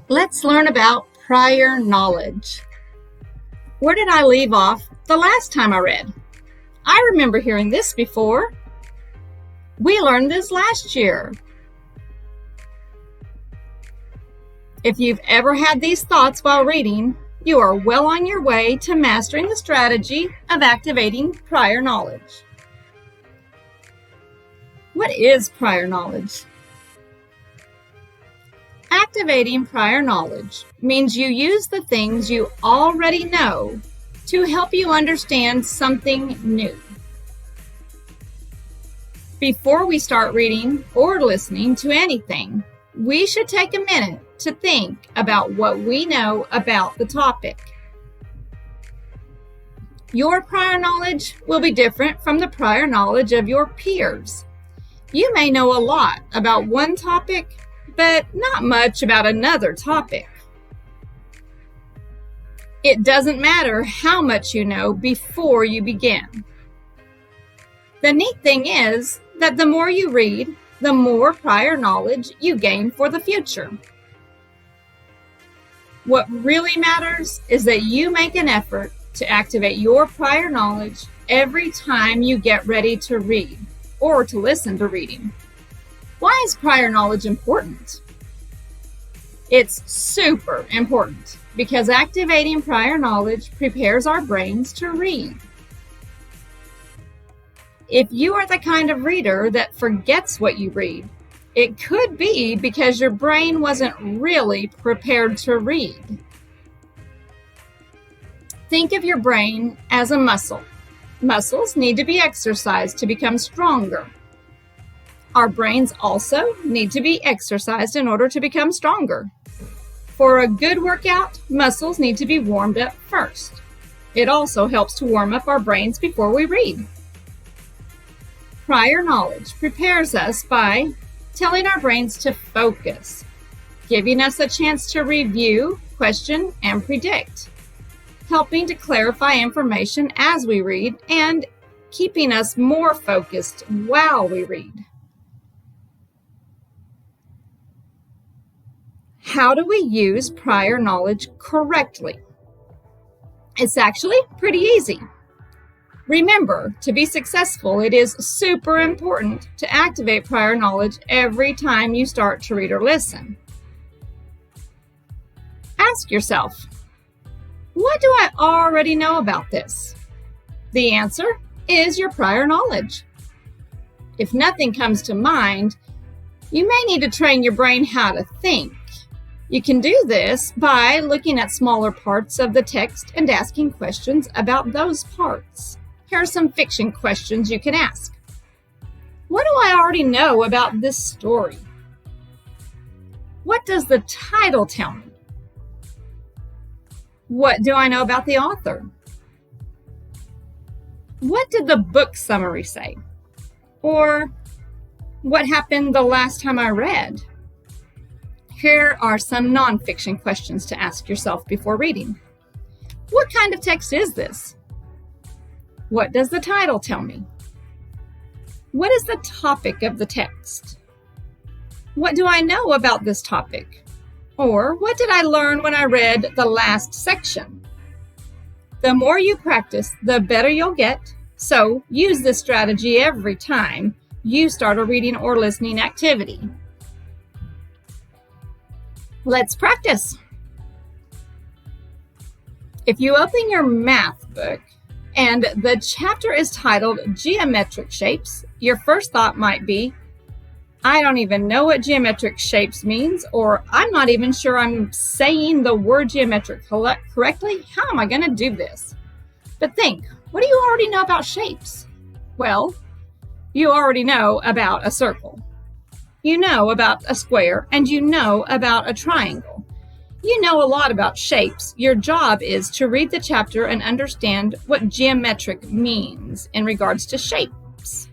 Let's learn about prior knowledge. Where did I leave off the last time I read? I remember hearing this before. We learned this last year. If you've ever had these thoughts while reading, you are well on your way to mastering the strategy of activating prior knowledge. What is prior knowledge? Activating prior knowledge means you use the things you already know to help you understand something new. Before we start reading or listening to anything, we should take a minute to think about what we know about the topic. Your prior knowledge will be different from the prior knowledge of your peers. You may know a lot about one topic, but not much about another topic. It doesn't matter how much you know before you begin. The neat thing is that the more you read, the more prior knowledge you gain for the future. What really matters is that you make an effort to activate your prior knowledge every time you get ready to read or to listen to reading. Why is prior knowledge important? It's super important because activating prior knowledge prepares our brains to read. If you are the kind of reader that forgets what you read, it could be because your brain wasn't really prepared to read. Think of your brain as a muscle. Muscles need to be exercised to become stronger. Our brains also need to be exercised in order to become stronger. For a good workout, muscles need to be warmed up first. It also helps to warm up our brains before we read. Prior knowledge prepares us by telling our brains to focus, giving us a chance to review, question, and predict, helping to clarify information as we read, and keeping us more focused while we read. How do we use prior knowledge correctly? It's actually pretty easy. Remember, to be successful, it is super important to activate prior knowledge every time you start to read or listen. Ask yourself, what do I already know about this? The answer is your prior knowledge. If nothing comes to mind, you may need to train your brain how to think. You can do this by looking at smaller parts of the text and asking questions about those parts. Here are some fiction questions you can ask. What do I already know about this story? What does the title tell me? What do I know about the author? What did the book summary say? Or what happened the last time I read? Here are some nonfiction questions to ask yourself before reading. What kind of text is this? What does the title tell me? What is the topic of the text? What do I know about this topic? Or what did I learn when I read the last section? The more you practice, the better you'll get. So use this strategy every time you start a reading or listening activity. Let's practice. If you open your math book and the chapter is titled Geometric Shapes, your first thought might be, I don't even know what geometric shapes means, or I'm not even sure I'm saying the word geometric correctly. How am I going to do this? But think, what do you already know about shapes? Well, you already know about a circle. You know about a square, and you know about a triangle. You know a lot about shapes. Your job is to read the chapter and understand what geometric means in regards to shapes.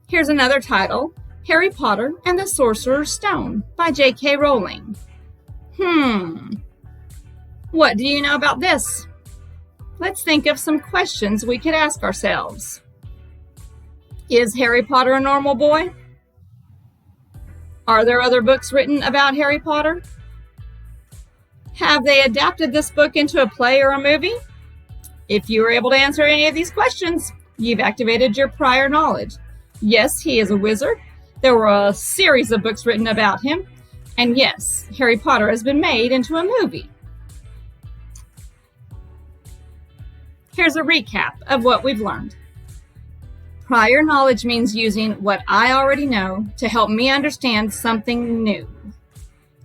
Here's another title, Harry Potter and the Sorcerer's Stone by J.K. Rowling. What do you know about this? Let's think of some questions we could ask ourselves. Is Harry Potter a normal boy? Are there other books written about Harry Potter? Have they adapted this book into a play or a movie? If you were able to answer any of these questions, you've activated your prior knowledge. Yes, he is a wizard. There were a series of books written about him. And yes, Harry Potter has been made into a movie. Here's a recap of what we've learned. Prior knowledge means using what I already know to help me understand something new.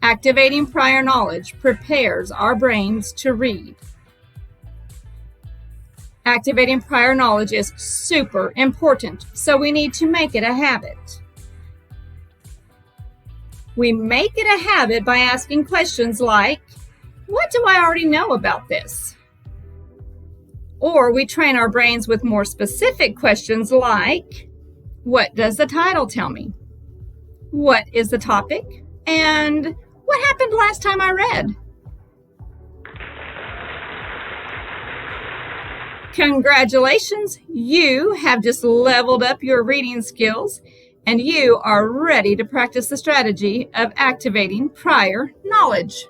Activating prior knowledge prepares our brains to read. Activating prior knowledge is super important, so we need to make it a habit. We make it a habit by asking questions like, what do I already know about this? Or we train our brains with more specific questions like, what does the title tell me? What is the topic? And what happened last time I read? Congratulations, you have just leveled up your reading skills and you are ready to practice the strategy of activating prior knowledge.